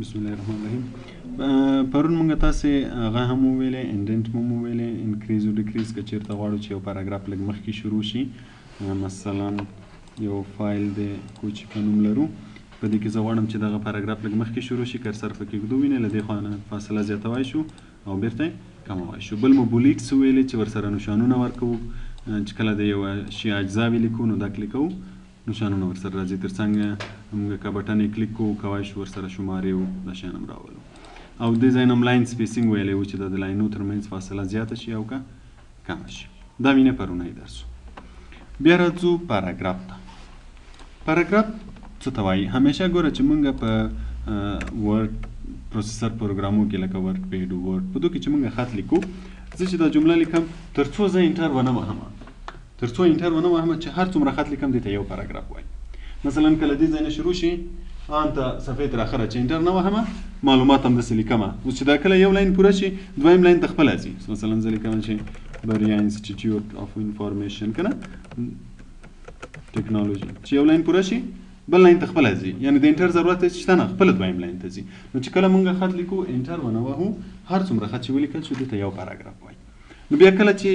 بسم الله الرحمن الرحیم. پرون موږ تاسې هغه هم وویلې انډنټ مو وویلې انکریز او ډیکریز که چېرته غواړو چې یو پاراګراف لږ مخکې شروع شي، مثلا یو فایل دی کوچ په نوم لرو، په دې کې زه غواړم چې دغه پاراګراف لږ مخکې شروع شي، کرسر پکې ږدو وینئ له دې خوا نه فاصله زیاتوای شو او بیرته یې کموای شو. بل مو بولیټس وویلې چې ورسره نښانونه ورکوو، چې کله د یو شي اجزاوې لیکو نو دا کلیکوو نښانونه ورسره راځي، تر څنګ موږ که بټن یې کلیک کوو کوای شو ورسره شمارې او دا شیان هم راولو. او دې ځای نه هم لاین سپیسینګ ویلی و چې د لاینو ترمنځ فاصله زیاته شي او که کمه شي. دا وینې پرونی درس و. بیا راځو پاراګراف ته. پاراګراف څه ته وایي؟ همیشه ګوره چې موږ په ورډ پروسیسر پروګرامو کې لکه ورډ پیډ او ورډ په دو کې چې موږ خط لیکو، زه چې دا جمله لیکم تر څو زه انټر ونه وهم چې هر څومره خط لیکم دې ته یو پاراګراف وایي. مثلا کله دې ځای نه شروع شي ان ته صفحې تر اخره چې انټر نه وهمه معلومات هم داسې لیکمه، اوس چې دا کله یو لاین پوره شي دویم لاین ته خپله ځي. مثلا زه لیکم چې بریا انسټیټیوټ اف انفارمیشن که نه ټیکنالوژي، چې یو لاین پوره شي بل لاین ته خپله ځي، یعنې د انټر ضرورت هېڅ شته نه، خپله دویم لاین ته ځي. نو چې کله موږ خط لیکو انټر ونه وهو هر څومره خط چې ولیکل شو دې ته یو پاراګراف وایي. نو بیا کله چې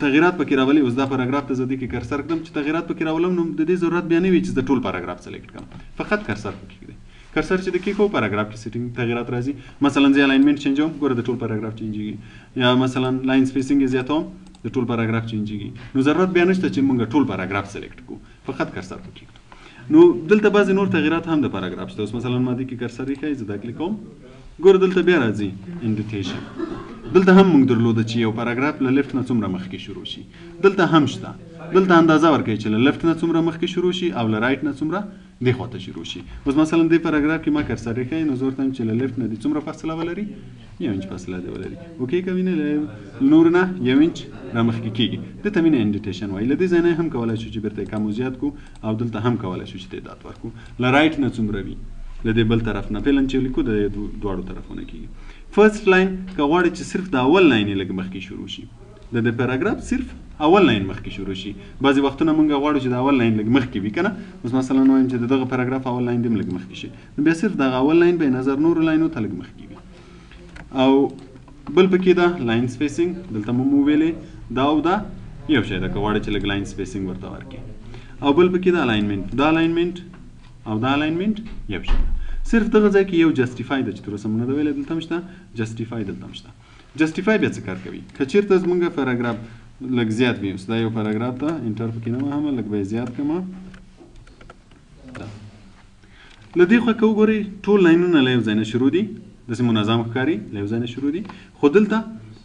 تغییرات پکې راولي، اوس دا پاراګراف ته زه دې کې کرسر کړم چې تغییرات پکې راولم، نو د دې ضرورت بیا نه وي چې زه ټول پاراګراف سلیکټ کړم، فقط کرسر پکې کړئ. کرسر چې د کېښو پاراګراف کې سیټینګ تغییرات راځي. مثلا زه الاینمنټ چینجوم، ګوره د ټول پاراګراف چینجېږي، یا مثلا لاین سپیسینګ یې زیاتوم د ټول پاراګراف چینجېږي. نو ضرورت بیا نشته چې موږ ټول پاراګراف سلیکټ کړو، فقط کرسر پکې کړو. نو دلته بعضې نور تغییرات هم د پاراګراف شته. اوس مثلا ما دې کې کرسر ایښی، زه دا کلیک کوم، ګوره دلته بیا راځي انډیټیشن. دلته هم موږ درلوده چې یو پاراګراف له لیفټ نه څومره مخکې شروع شي، دلته هم شته. دلته اندازه ورکوي چې له لیفټ نه څومره مخکې شروع شي او له رایټ نه څومره دې خواته شروع شي. اوس مثلا دې پاراګراف کې ما کرسر ایښی، نو زه ورته وایم چې له لیفټ نه دې څومره فاصله ولري، 1 انچ فاصله دې ولري. اوکې که وینې له نور نه 1 انچ رامخکې کېږي، دې ته وینې انډیټیشن وایي. له دې ځای نه هم کولی شو چې بیرته یې کم او زیات کړو، او دلته هم کولی شو چې تعداد ورکړو. له رایټ نه څومره وي له دې بل طرف نه، فعلا چې لیکو د دواړو طرفونه کېږي. فرست لاین که غواړې چې صرف د اول لاین یې لږ مخکې شروع شي، د دې پاراګراف صرف اول لاین مخکې شروع شي. بعضې وختونه موږ غواړو چې د اول لاین لږ مخکې وي که نه. اوس مثلا وایم چې د دغه پاراګراف اول لاین دې هم لږ مخکې شي، نو بیا صرف دغه اول لاین به نظر نورو لاینو ته لږ مخکې وي. او بل پکې ده لاین سپیسینګ، دلته مو ویلې دا او دا یو شی ده که غواړې چې لږ لاین سپیسینګ ورته ورکړي. او بل پکې ده الاینمنټ، دا الاینمنټ او دا الاینمنټ یو شی ده. صرف دغه ځای کې یو جسټیفای ده چې تر اوسه مو نه ده ویلی، دلته هم شته جسټیفای، دلته هم شته. جسټیفای بیا څه کار کوي؟ که چېرته زموږ پاراګراف لږ زیات وي، اوس دا یو پاراګراف ته انټر پکې نه وهمه، لږ به یې زیات کړمه. له دې خوا که وګورئ ټول لاینونه له یو ځای نه شروع دي، داسې منظم ښکاري، له یو ځای نه شروع دي. خو دلته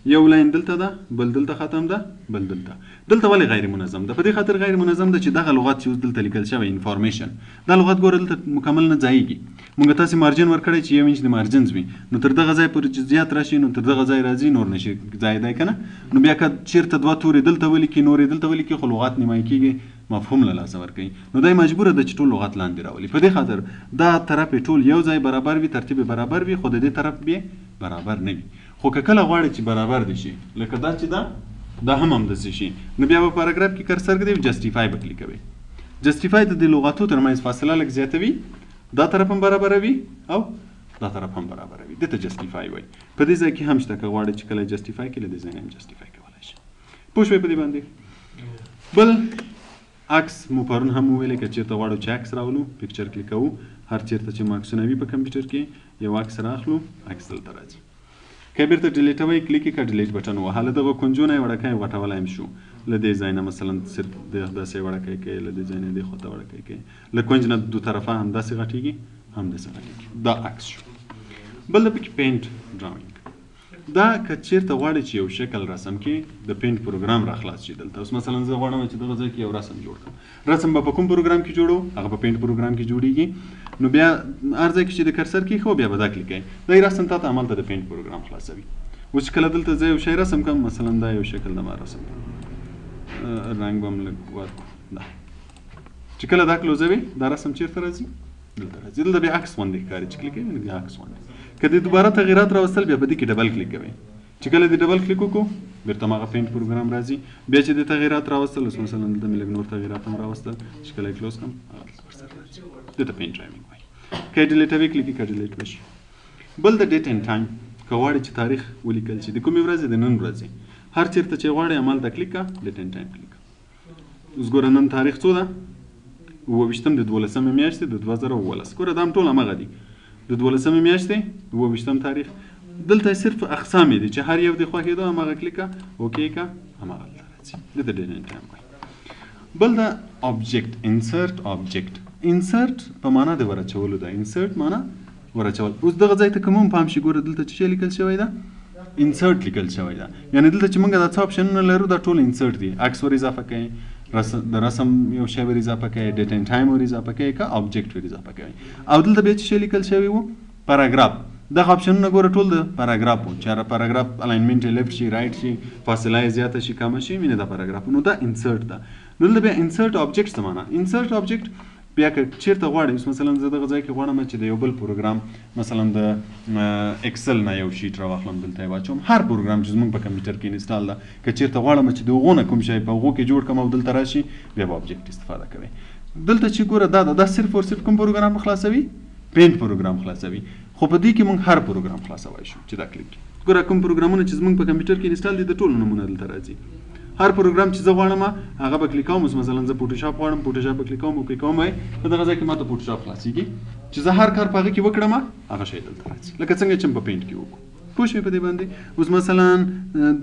یو لاین دلته ده، بل دلته ختم ده، بل دلته. دلته ولې غیر منظم ده؟ په دې خاطر غیر منظم ده چې دغه لغت چې اوس دلته لیکل شوی انفارمیشن، دا لغت ګوره دلته مکمل نه ځایږي. موږ تاسې مارجن ورکړی چې 1 انچ د مارجنز وي، نو تر دغه ځای پورې چې زیات راشي نو تر دغه ځای راځي، نور نشي ځایېدی که نه. نو بیا که چېرته 2 تورې دلته ولیکي نور یې دلته ولیکي، خو لغات نیمایي کېږي، مفهوم له لاسه ورکوي. نو دی مجبوره ده چې ټول لغات لاندې راولي. په دې خاطر دا طرف یې ټول یو ځای برابر وي، ترتیب یې برابر وي، خو د دې طرف بیا برابر نه وي. خو که کله غواړې چې برابر دي شي، لکه دا چې دا هم همداسې شي، نو بیا به پاراګراف کې کرسر ږدئ، جسټیفای به کلیک کوئ. جسټیفای د دې لغاتو ترمنځ فاصله لږ زیاتوي، دا طرف هم برابروي او دا طرف هم برابروي، دې ته جسټیفای وایي. په دې ځای کې هم شته، که غواړئ چې کله جسټیفای کړئ له دې ځای نه هم جسټیفای کولی شئ. پوه شوئ په دې باندې؟ بل عکس مو پرون هم وویلې، که چېرته غواړو چې عکس راولو پکچر کلیک کوو، هر چېرته چې مو عکسونه وي په کمپیوټر کې یو عکس رااخلو، عکس دلته راځي. که بیرته ډیلیټوئ کلیک یې کړه، ډیلیټ بټن ووهه، له دغه کونجونه یې وړکی غټولی هم شو. له دې ځای نه مثلا صرف داسې وړکی کوي، له دې ځای نه دې خواته وړکی کوي، له کونج نه دو طرفه همداسې غټېږي، همداسې غټېږي. دا عکس شو. بل د پکې پینټ ډراونګ، دا که چېرته غواړې چې یو شکل رسم کې د پینټ پروګرام را خلاص شي دلته. اوس مثلا زه غواړم چې دغه ځای کې یو رسم جوړ کړم. رسم به په کوم پروګرام کې جوړو؟ هغه په پینټ پروګرام کې جوړیږي. نو بیا هر ځای کې چې د کرسر کېښو بیا به دا کلیک کوئ، دا رسم تا ته همالته د پینټ پروګرام خلاصوي. اوس چې کله دلته زه یو شی رسم کړم، مثلا دا یو شکل د ما رسم کړم، رنګ به هم لږ ورکړو، دا چې کله دا کلوزوي دا رسم چېرته راځي؟ دلته راځي. دلته بیا عکس غوندې ښکاري، چې کلیک کوئ بیا عکس غوندې. که دې دوباره تغییرات راوستل بیا په دې کې ډبل کلیک کوئ، چې کله دې ډبل کلیک وکړو بیرته هماغه پینټ پروګرام راځي. بیا چې دې تغییرات راوستل، اوس مثلا دلته مې لږ نور تغییرات هم راوستل، چې کله یې کلوز کړم هغه ورسره راځي. دې ته پینټ ډرایوینګ وایي. که ډیلیټوي کلیک که ډیلیټ بشي. بل د ډیټ اینډ ټایم که غواړې چې تاریخ ولیکل شي د کومې ورځې د نن ورځې هر چېرته چې غواړې همالته کلیک که ډیټ اینډ ټایم کلیک. اوس ګوره نن تاریخ څو ده 28 د 12مې میاشتې د 2019. ګوره دا هم ټول همغه دي د 12مې میاشتې 28 تاریخ. دلته صرف اقسام دي چې هر یو د خوښېدو همغه کلیک که اوکې که همغه هلته راځي. دته ډیټ اینډ ټایم وایي. بل د آبجیکټ انسرټ آبجیکټ. انسرټ په معنا د ورچولو ده. انسرټ معنا ورچول. اوس دغه ځای ته که مو پام شي ګوره دلته څه لیکل شوی ده انسرټ لیکل شوی ده. یعنې دلته چې موږ دا څه اپشنونه لرو دا ټول انسرټ دي. عکس ور اضافه کوي د رسم یو شی ور اضافه کوي ډیټ اینډ ټایم ور اضافه کوي که آبجیکټ ور اضافه کوي. او دلته بیا څه لیکل شوی وو پاراګراف. دغه اپشنونه ګوره ټول د پاراګراف وو چې پاراګراف الاینمنټ یې لیفټ شي رایټ شي فاصله یې زیاته شي کمه شي مینه دا پاراګراف. نو دا انسرټ ده. نو دلته بیا انسرټ آبجیکټ څه معنا. انسرټ آبجیکټ بیا که چیرته غواړئ اوس مثلا زه دغه ځای کې غواړم چې د یو بل پروګرام مثلا د اکسل نه یو شیټ راواخلم دلته یې واچوم. هر پروګرام چې زموږ په کمپیوټر کې انسټال ده که چیرته غواړم چې د هغو نه کوم شی په هغو کې جوړ کړم او دلته راشي بیا به آبجیکټ استفاده کوئ. دلته چې ګوره دا صرف او صرف کوم پروګرام خلاصوي پینټ پروګرام خلاصوي. خو په دې کې موږ هر پروګرام خلاصوای شو چې دا کلیک کړي. ګوره کوم پروګرامونه چې زموږ په کمپیوټر کې انسټال دي د ټولو نمونه دلته راځي. هر پروګرام چې زه غواړم هغه به کلیک کوم. مثلا زه فوټوشاپ غواړم فوټوشاپ به کلیک کوم او کلیک کوم وای په دغه ځای کې ماته فوټوشاپ خلاصیږي چې زه هر کار په هغه کې وکړم هغه شی دلته راځي لکه څنګه چې په پینټ کې وکړو. پوه شوې په دې باندې. اوس مثلا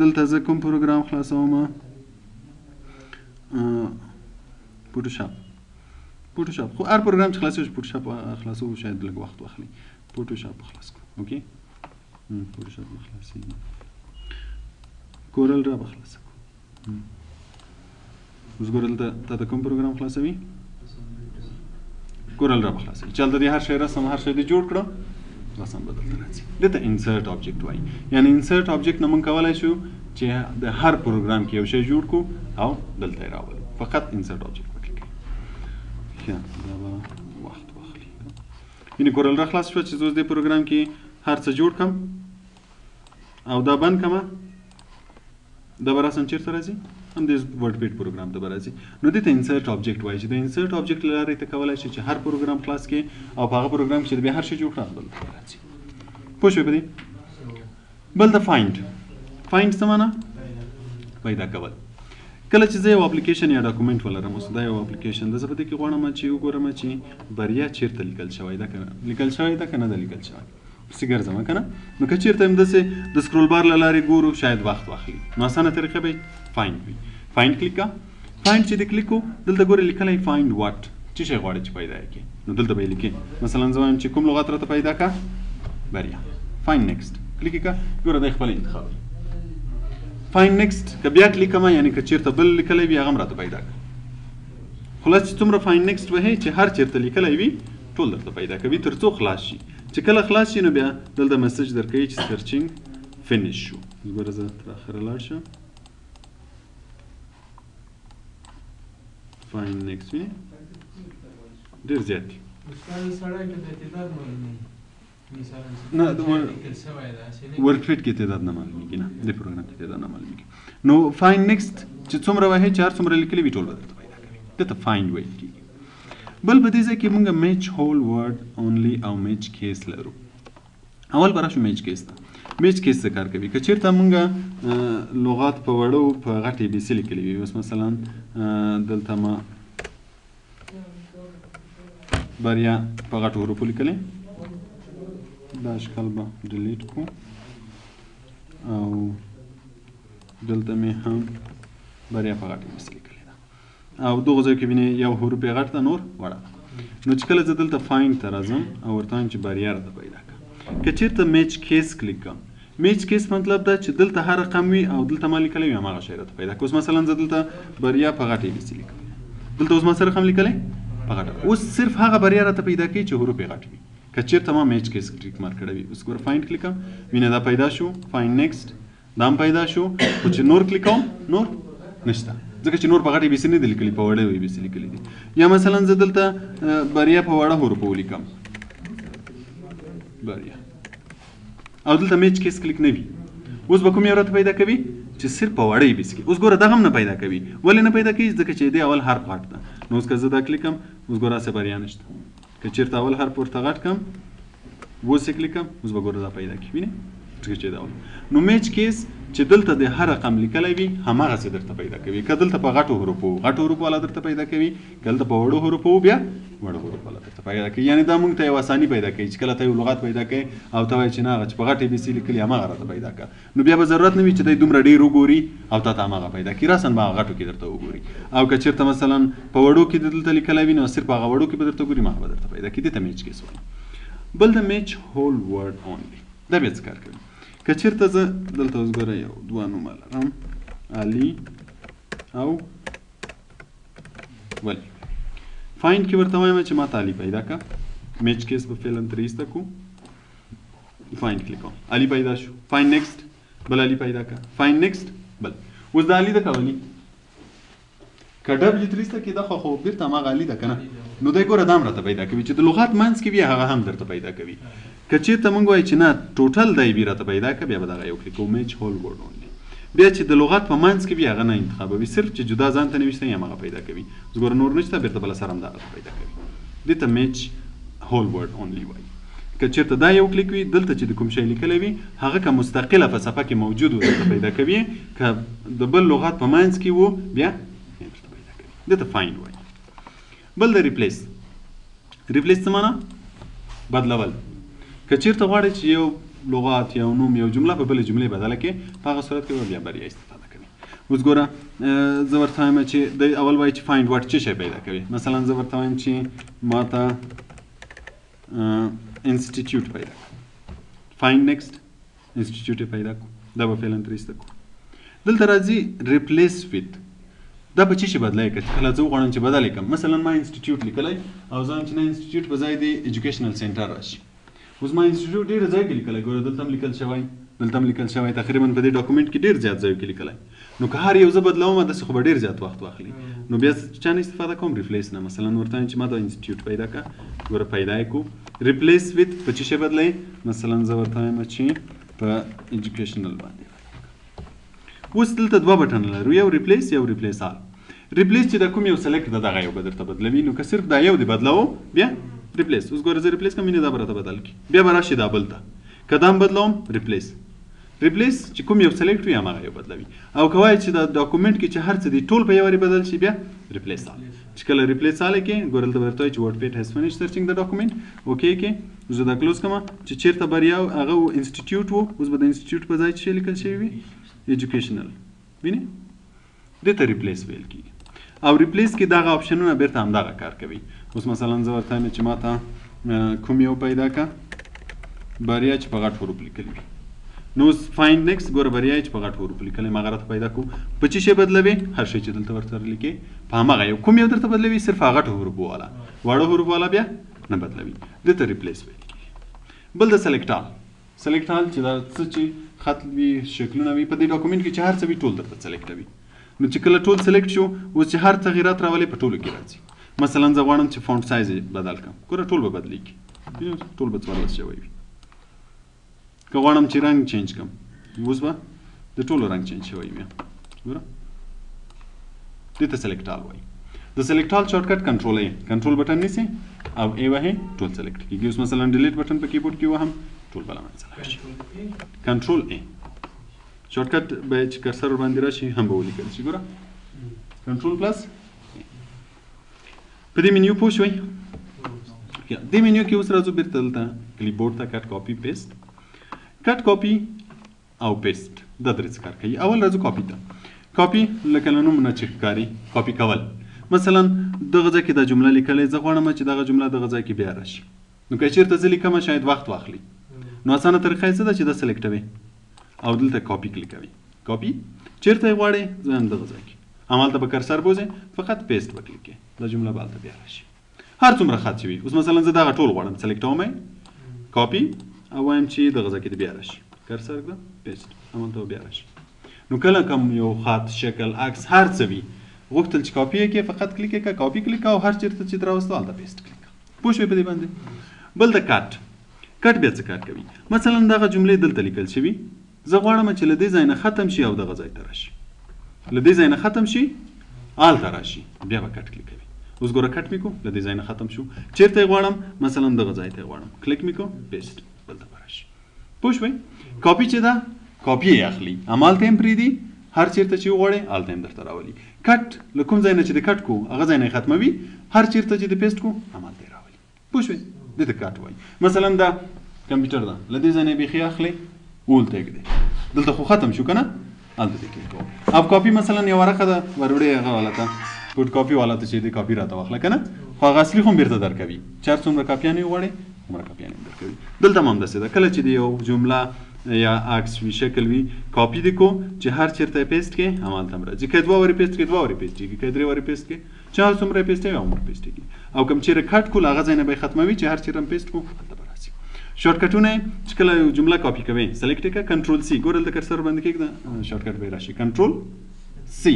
دلته زه کوم پروګرام خلاصوم فوټوشاپ خو هر پروګرام چې خلاصوي فوټوشاپ خلاصو شاید لږ وخت واخلي. فوټوشاپ خلاص کړم اوکې فوټوشاپ خلاصي کورل را بخلاص. اوس ګوره دلته تا ته کوم پروګرام خلاصوي کورل را بخلاصوي چې هلته دې هر شی رسم هر شی دې جوړ کړه رسم به دلته راځي. دته انسرټ آبجیکټ وایي. یعنې انسرټ آبجیکټ نه موږ کولی شو چې د هر پروګرام کې یو شی جوړ کړو او دلته یې راولو. فقط انسرټ آبجیکټ وکړئ. ښه دا به وخت واخلي. یعنې کورل را خلاص شوه چې زه اوس دې پروګرام کې هر څه جوړ کړم او دا بند کړم دا به راسم چېرته راځي هم د ورډ پیډ پروګرام ته به راځي. نو دې ته انسرټ آبجیکټ وایي چې د انسرټ آبجیکټ له لارې ته کولی شي چې هر پروګرام خلاص کړې او په هغه پروګرام کې چې بیا هر شی جوړ کړه دلته راځي. پوه شوې په دې. بل د فایند څه معنا پیدا کول. کله چې زه یو اپلیکیشن یا ډاکومنټ ولرم اوس دا یو اپلیکیشن ده زه په دې کې غواړم چې وګورم چې بریا چېرته لیکل شوی ده که نه ده لیکل شوی پسې ګرځم که نه. نو که چېرته هم داسې د سکرول بار له لارې ګورو شاید وخت واخلي. نو اسانه طریقه به فایند وي. فایند کلیک که فایند چې دې کلیک کړو دلته ګورې لیکلی فایند واټ څه شی غواړې چې پیدا یې کړې نو دلته به یې لیکې. مثلا زه وایم چې کوم لغت راته پیدا که بریا. فایند نیکسټ کلیک که ګوره دی خپل انتخاب. فایند نیکسټ که بیا کلیک کړم یعنې که چېرته بل لیکلی وي هغه هم راته پیدا کړه. خلاص چې څومره فایند نیکسټ وهې چې هر چېرته لیکلی وي ټول درته پیدا کوي تر څو خلاص شي. چې کله خلاص شي نو بیا دلته میسج درکوي چې سرچینګ فینیش شو. ګوره زه تر اخره لاړ شم فایند نیکسټ وي ډېر زیات دي. نه ورکفیټ کې تعداد نه معلومیږي نه د پروګرام کې تعداد نه معلومیږي. نو فایند نیکسټ چې څومره وهې چې هر څومره لیکلي وي ټول به درته پیدا کوي. دته فایند ویل کېږي. بل په دې ځای کې موږ میچ هول ورډ اونلی او میچ کیس لرو. اول به راشو میچ کیس ته. میچ کیس څه کار کوي که چېرته موږ لغات په وړو په غټ اې بي سي لیکلي وي. اوس مثلا دلته ما بریا په غټو حروفو لیکلی دا اشکال به ډیلیټ کړو او دلته مې هم بریا په غټ اې بي سي لیکلی ده او دغه ځای کې وینئ یو حروف یې غټ ده نور وړه ده. نو چې کله زه دلته فایند ته راځم او ورته وایم چې بریا راته پیدا کړه که چېرته میچ کیس کلیک کړم میچ کیس مطلب دا چې دلته هر رقم وي او دلته ما لیکلی وي هماغه شی راته پیدا کړه. اوس مثلا زه دلته بریا په غټ اې بي سي لیکم دلته اوس ما څه رقم لیکلی په غټه. اوس صرف هغه بریا راته پیدا کوي چې حروف یې غټ وي. که چېرته ما میچ کیس ټیک مارک کړی وي اوس ګوره فایند کلیک کوم وینه دا پیدا شو. فایند نیکسټ دا هم پیدا شو خو چې نور کلیک کوم نور نشته ځکه چې نور په غټ اې بي سي نه دي لیکلي په وړه اې بي سي لیکلي دي. یا مثلا زه دلته بریا په وړه حروفو ولیکم بریا او دلته میچ کیس کلیک نه وي. اوس به کوم یو راته پیدا کوي چې صرف په وړه اې بي سي کې. اوس ګوره دغه هم نه پیدا کوي. ولې نه پیدا کوي ځکه چې دې اول حرف غټ ده. نو اوس که زه دا کلیک کړم اوس ګوره هسې بریا نشته. که چیرته اول حرف ورته غټ کم اوس یې کلیک کم اوس به ګوره دا پیدا کړي وینې څنګه چې دا نو میچ کیس چې دلته د هر رقم لیکلی وي هماغسې درته پیدا کوي که دلته په غټو حروفو والا درته پیدا کوي که دلته په وړو حروفو بیا وړو حروف والا درته پیدا کوي یعنې دا موږ ته یو اساني پیدا کوي چې کله ته یو لغت پیدا کوي او ته وایې چې نه هغه چې په غټ ABC لیکلي هماغه راته پیدا کړه نو بیا به ضرورت نه وي چې دی دومره ډېر وګوري او تا ته هماغه پیدا کړي راسن به هغه غټو کې درته وګوري او که چېرته مثلا په وړو کې دلته لیکلی وي نو صرف هغه وړو کې به درته وګوري هماغه به درته پیدا کړي دې ته میچ کیس وایي بل د میچ هول ورډ اونلی دا بیا څه کار کوي که چېرته زه دلته اوس ګوره یو دوه نومه لرم علي او ولی فایند کې ورته وایم چې ما ته علي پیدا کړه میچ کیس به فعلا ترې ایسته کړو فایند کلیک کوم علي پیدا شو فایند نیکسټ بل علي پیدا کړه فایند نیکسټ بل اوس د علي ده که ولي که ډبلیو ترې ایسته کېده خو بېرته هماغه علي ده که نه نو دی ګوره دا هم راته پیدا کوي چې د لغات منځ کې وي هغه هم درته پیدا کوي که چېرته موږ وایو چې نه ټوټل دی بیا راته پیدا کړه بیا به دغه یو کلیک کوو میچ هول ورډ اونلی بیا چې د لغات په منځ کې وي هغه نه انتخابوي صرف چې جدا ځان ته نویشته یې هماغه پیدا کوي اوس ګوره نور نشته بېرته بله سره هم دغه پیدا کوي دې ته میچ هول ورډ اونلی وایي که چېرته دا یو کلیک وي دلته چې د کوم شی لیکلی وي هغه که مستقله په صفحه کې موجود و درته پیدا کوي که د بل لغات په منځ کې و بیا درته پیدا کوي دې ته فایند وایي بل د ریپلیس ریپلیس څه معنا بدلول که چېرته غواړئ چې یو لغات یو نوم یو جمله په بلې جملې بدله کړې په هغه صورت کې به بیا بریا استفاده کوي اوس ګوره زه ورته وایم چې د اول وایي چې فایند ورډ څه شی پیدا کوي مثلا زه ورته وایم چې ما ته انسټیټیوټ پیدا کړه فایند نیکسټ انسټیټیوټ یې پیدا کړو دا به فعلا ترې ایسته کړو دلته راځي ریپلیس ویت دا په څه شي بدلای که کله زه وغواړم چې بدل یې کړم مثلا ما انسټیټیوټ لیکلی او زه وایم چې نه انسټیټیوټ په ځای د ایجوکیشنل سینټر راشي اوس ما انسټیټیوټ ډېره ځای کې لیکلی ګوره دلته هم لیکل شوی دلته هم لیکل شوی تقریبا په دې ډاکومنټ کې ډېر زیات ځایو کې لیکلی نو که هر یو زه بدلوم داسې خو به ډېر زیات وخت واخلي نو بیا چا نه استفاده کوم ریپلیس نه مثلا ورته وایم چې ما دا انسټیټیوټ پیدا کړه ګوره پیدا یې کړو ریپلیس ویت په څه شی بدلوي مثلا زه ورته وایم چې په ایجوکیشنل باندې اوس دلته دوه بټن لرو یو ریپلیس یو ریپلیس آل ریپلیس چې د کوم یو سلیکټ د دغه یو به درته بدلوي نو که صرف دا یو دی بدلوو بیا ریپلیس اوس ګوره زه ریپلیس کوم دا به راته بدل کړي بیا به راشي دا بل ته که دا هم بدلوم ریپلیس چې کوم یو سلیکټ وي هماغه یو بدلوي او که وایي چې د ډاکومنټ کې چې هر څه دي ټول په یو وارې بدل شي بیا ریپلیس آل چې کله ریپلیس آل کې ګوره دلته به درته وایي چې ورډ پیډ هیز فینیش سرچینګ د ډاکومنټ اوکې کې زه دا کلوز کوم چې چېرته بریا هغه انسټیټیوټ و اوس به د انسټیټیوټ په ځای چې لیکل شوي وي ایجوکیشنل وینې دې ته ریپلیس ویل کېږي او ریپلیس کې دغه اپشنونه بیرته همدغه کار کوي اوس مثلا زه ورته وایم چې ما ته کوم یو پیدا کړه بریا چې په غټ حروف لیکلي وي نو اوس فایند نیکسټ ګوره بریا چې په غټ حروف لیکلی ما هغه راته پیدا کړو په څه شی بدلوي هر شی چې دلته ورته لیکې په هماغه یو کوم یو درته بدلوي صرف هغه غټو حروفو والا واړه حروف والا بیا نه بدلوي دې ته ریپلیس ویل کېږي بل د سلیکټ آل چې دا څه چې خط وي شکلونه وي په دې ډاکومنټ کې چې هر څه وي ټول درته سلیکټوي نو چې کله ټول سلیکټ شو اوس چې هر تغیرات راولي په ټولو کې راځي مثلا زه غواړم چې فونټ سایز بدل کړم ګوره ټول به بدلېږي ټول به 14 شوی وي که غواړم چې رنګ چینج کړم اوس به د ټولو رنګ چینج شوی وي ګوره دې ته سلیکټ آل وایي د سلیکټ آل شارټکټ کنټرول بټن نیسي او ای وهې ټول سلیکټ کېږي اوس مثلا ډیلیټ بټن په کیبورډ کې وهم ټول بله منځه راشي کنټرول ای شارټکټ به چې کرسر باندې راشي هم به ولیکل شي ګوره کنټرول پلس په دې منیو پوه شوئ دې منیو کې اوس راځو بیرته دلته کلیپ بورډ ته کټ کاپي او پیسټ دا درې څه کار کوي اول راځو کاپي ته کاپي لکه له نوم نه چې ښکاري کاپي کول مثلا دغه ځای کې دا جمله لیکلې زه غواړم چې دغه جمله دغه ځای کې بیا راشي نو که چېرته زه لیکم شاید وخت واخلي نو اسانه طریقه یې څه ده چې دا سلیکټوي او دلته کاپي کلیکوي کاپي چېرته یې غواړئ زه هم دغه ځای کې همالته به کرسر بوځئ فقط پیسټ به کلیکې دا جمله به هلته بیا راشي هر څومره خط چې وي اوس مثلا زه دغه ټول غواړم سلیکټوم یې کاپي او وایم چې دغه ځای کې بیا راشي کرسر کړه پیسټ همالته به بیا راشي نو کله کوم یو خط شکل عکس هر څه وي غوښتل چې کاپي یې کې فقط کلیک کړه کاپي کلیک او هر چېرته چې راوستو هلته پیسټ کلیک پوه شوې په دې باندې بل د کټ بیا څه کار کوي مثلا دغه جملې دلته لیکل شوي زه غواړم چې له دې ځای نه ختم شي او دغه ځای ته راشي له دې ځای نه ختم شي هلته راشي بیا به کټ کلیک کوي اوس ګوره کټ میکو له دې ځای نه ختم شو چیرته غواړم مثلا دغه ځای ته غواړم کلیک میکو پیسټ بلته براشي پوه شوئ کاپی چې دا کاپی یې اخلي همالته یې پرېږدي هر چیرته چې وغواړئ هلته یې درته راولي کټ له کوم ځای نه چې د کټ کو هغه ځای نه یې ختموي هر چیرته چې د پیسټ کو همالته یې راولي پوه شوئ دې ته کټ وایي مثلا دا کمپیوټر ده له دې ځای نه یې بیخي اخلئ ولته یې ږدئ دلته خو ختم شو که نه هلته دې کلیک کوو اب کاپی مثلا یو ورقه ده وروړې هغه والا ته فوټ کاپي والا ته چې دې کاپي راته واخله که نه خو هغه اصلي خو هم بېرته درکوي چې هر څومره کاپیانې وغواړې هومره کاپیانې هم درکوي دلته هم همداسې ده کله چې د یو جمله یا عکس وي شکل وي کاپي دې کو چې هر چېرته یې پیسټ کړې همالته هم راځي که یې 2 وارې پیسټ کړې 2 وارې پیسټ کېږي که یې 3 وارې پیسټ کړې چې هر څومره یې پیسټ کوي هغومره پیسټ کېږي او کوم چېرې کټ کړو هغه ځای نه به یې ختموي چې هر چېرته هم پیسټ کړو هلته به راځي شارټکټونه چې کله یو جمله کاپي کوئ سلیکټ یې کړه کنټرول سی ګوره دلته کرسر باندې کېږده شارټکټ به یې راشي کنټرول سی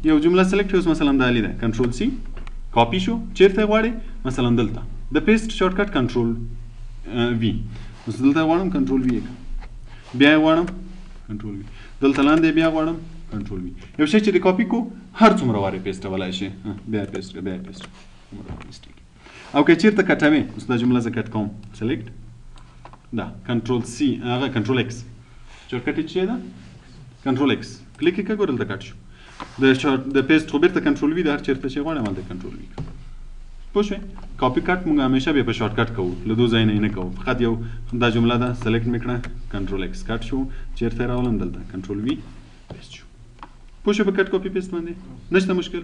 یو جمله سلیکټ اوس مثلا د علي ده کنټرول سی کاپی شو چیرته غواړئ مثلا دلته د پیسټ شارټکټ کنټرول وی اوس دلته غواړم کنټرول وی بیا غواړم کنټرول وی دلته لاندې بیا غواړم کنټرول وی یو شی چې د کاپی کو هر څومره واره پیسټولای شي بیا پیسټ او که چیرته کټوي اوس دا جمله زه کټ کوم سلیکټ دا کنټرول سی هغه کنټرول ایکس شارټکټ یې څه ده کنټرول ایکس کلیک یې کړه ګوره دلته کټ شو د پیسټ خو بیرته کنټرول وی د هر چیرته چې غواړم هلته کنټرول وی پوه شوئ کاپي کټ موږ همیشه بیا په شارټ کټ کوو له 2 ځایه نه کوو فقط یو دا جمله ده سلیکټ مې کړه کنټرول ایکس کټ شو چیرته یې راولم دلته کنټرول وی پیسټ شو پوه شوئ په کټ کاپي پیسټ باندې نشته مشکل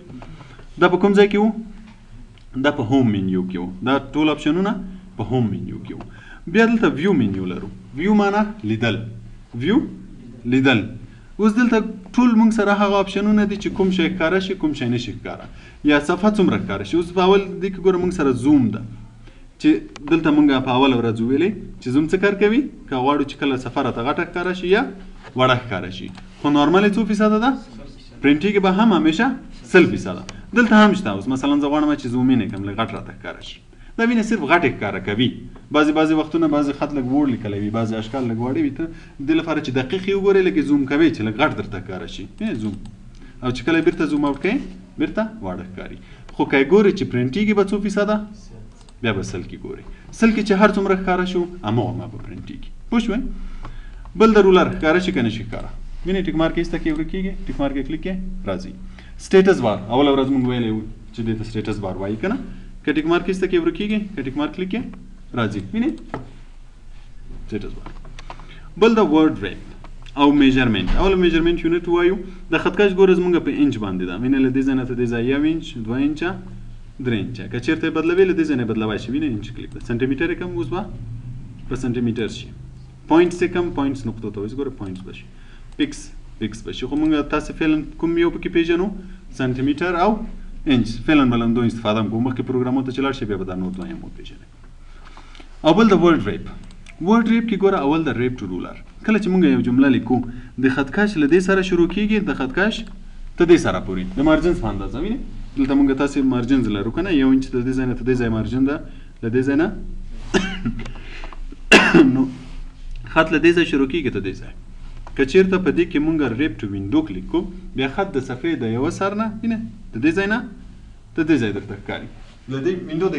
دا په کوم ځای کې وو دا په هوم منیو کې وو دا ټول اپشنونه په هوم منیو کې وو بیا دلته ویو منیو لرو ویو معنا لیدل ویو لیدل اوس دلته ټول موږ سره هغه اپشنونه دي چې کوم شی ښکاره شي کوم شی نشي ښکاره یا صفحه څومره ښکاره شي اوس په اول دې کې ګوره موږ سره زوم ده چې دلته موږ په اوله ورځ ویلې چې زوم څه کار کوي که غواړو چې کله صفحه راته غټه ښکاره شي یا وړه ښکاره شي خو نارملي څو فیصده ده پرنټینګ به هم همیشه 100% دلته هم شته اوس مثلا زه غواړم چې زوم یې کړم لږ غټ راته ښکاره شي دا وینه صرف غټ ښکاره کوي بعضې وختونه بعضې خط لږ وړ لیکلی وي بعضې اشکال لږ واړه وي ته دې لپاره چې دقیق یې وګورئ لږ زوم کوئ چې لږ غټ درته ښکاره شي زوم او چې کله بیرته زوم آوټ کوئ بیرته واړه ښکاري خو که یې ګورئ چې پرنټېږي به څو فیصده بیا به 100 کې ګورئ 100 کې چې هر څومره ښکاره شو هماغومره به پرنټېږي پوه شوئ بل د رولر ښکاره شي که نه شي ښکاره وینئ ټیک مارک ایسته کې ورک کېږي ټیک مارک یې کلیک کې راځي سټیټس بار اوله ورځ موږ ویلی وو چې دې ته سټیټس بار وایي که نه که ټیک مارک ایسته کې ورک کېږي که ټیک مارک کلیک کې راځي وینئ سټیټس بار بل د ورډ ریپ او میجرمنټ اوله میجرمنټ یونټ وایو د خط کش ګوره زموږ په انچ باندې ده وینئ له دې ځای نه ته دې ځای 1 انچ 2 انچه 3 انچه که چېرته یې بدلوي له دې ځای نه بدلوای شي وینئ انچ کلیک ده سنټیمیټر یې کم اوس به په سنټیمیټر شي پوینټس یې کم پوینټس نقطو ته وایي ګوره پوینټس به شي پکس به شي خو موږ تاسې فعلا کوم یو پکې پېژنو سنټیمیټر او انچ فعلا به له همدو استفاده هم کوو مخکې پروګرامونو ته چې لاړ شي بیا به دا نور دویم وپېژنئ او بل د ورډ ریپ ورډ ریپ کې ګوره اول د ریپ ټو رولر کله چې موږ یو جمله لیکو د خط کش له دې سره شروع کېږي د خط کش ته دې سره پورې د مارجنز په اندازه وینئ دلته موږ تاسې مارجنز لرو که نه 1 انچ د دې ځای نه ته دې ځای مارجن ده له دې ځای نه نو خط له دې ځای شروع کېږي ته دې ځای که چېرته په دې کې موږ ریپ ټو وینډو کلیک کوو بیا خط د صفحې د یوه سر نه وینئ د دې ځای نه د دې ځای درته ښکاري له دې وینډو د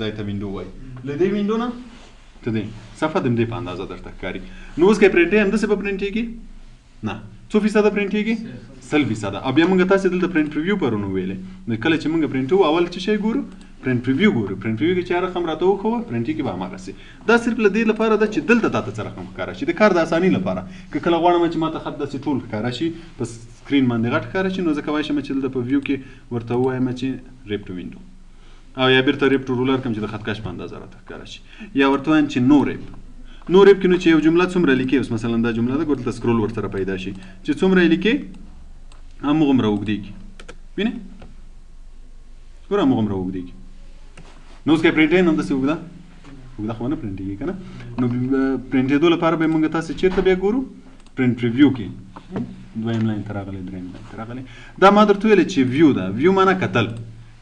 ځای ته وینډو وایي له دې وینډو نه ته دې صفحه د همدې په اندازه درته ښکاري نو اوس که یې پرنټ همداسې به پرنټېږي نه څو فیصده پرنټېږي 100% او بیا موږ تاسې دلته پرنټ پریویو پرون وویلې نو کله چې موږ پرنټو اول څه شی ګورو پرنټ پریویو ګورو پرنټ پریویو کې چې هر رقم راته وښوه پرنټېږي به هماغسې دا صرف له دې لپاره ده چې دلته تاته څه رقم ښکاره شي د کار د اسانۍ لپاره که کله غواړم چې ماته خط داسې ټول ښکاره شي په سکرین باندې غټ ښکاره شي نو زه کولی شم چې دلته په ویو کې ورته ووایم چې ریپ ټو وینډو او یا بیرته ریپ ټو رولر کوم چې د خط کش په اندازه راته ښکاره شي یا ورته وایم چې نو ریپ کې نو چې یو جمله څومره لیکې اوس مثلا دا جمله ده ګوره دلته سکرول ورسره پیدا شي چې څومره یې لیکې همغومره اوږدېږي وینئ ګوره همغومره اوږدېږي نو اوس که یې پرنټوي نو همداسې اوږده خو نه پرنټېږي که نه نو پرنټېدو لپاره به یې موږ تاسې چېرته بیا ګورو پرنټ پریویو کې 2یم لاین ته راغلی 3یم لاین ته راغلی دا ما درته ویلې چې ویو ده ویو معنا کتل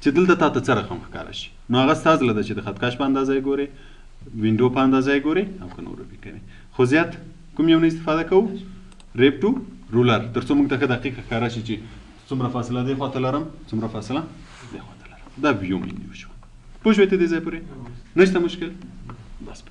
چې دلته تاته څه رقم ښکاره شي نو هغه ستا زړه ده چې د خط کش په اندازه یې ګورې وینډو په اندازه یې ګورئ او که نور به کوئ خو زیات کوم یو نه استفاده کوو ریپ ټو رولر تر څو موږ ته ښه دقیق ښکاره شي چې څومره فاصله دې خواته لرم څومره فاصله دې خواته لرم دا ویو منیو شو پوه شوې ته دې ځای پورې نشته مشکل بس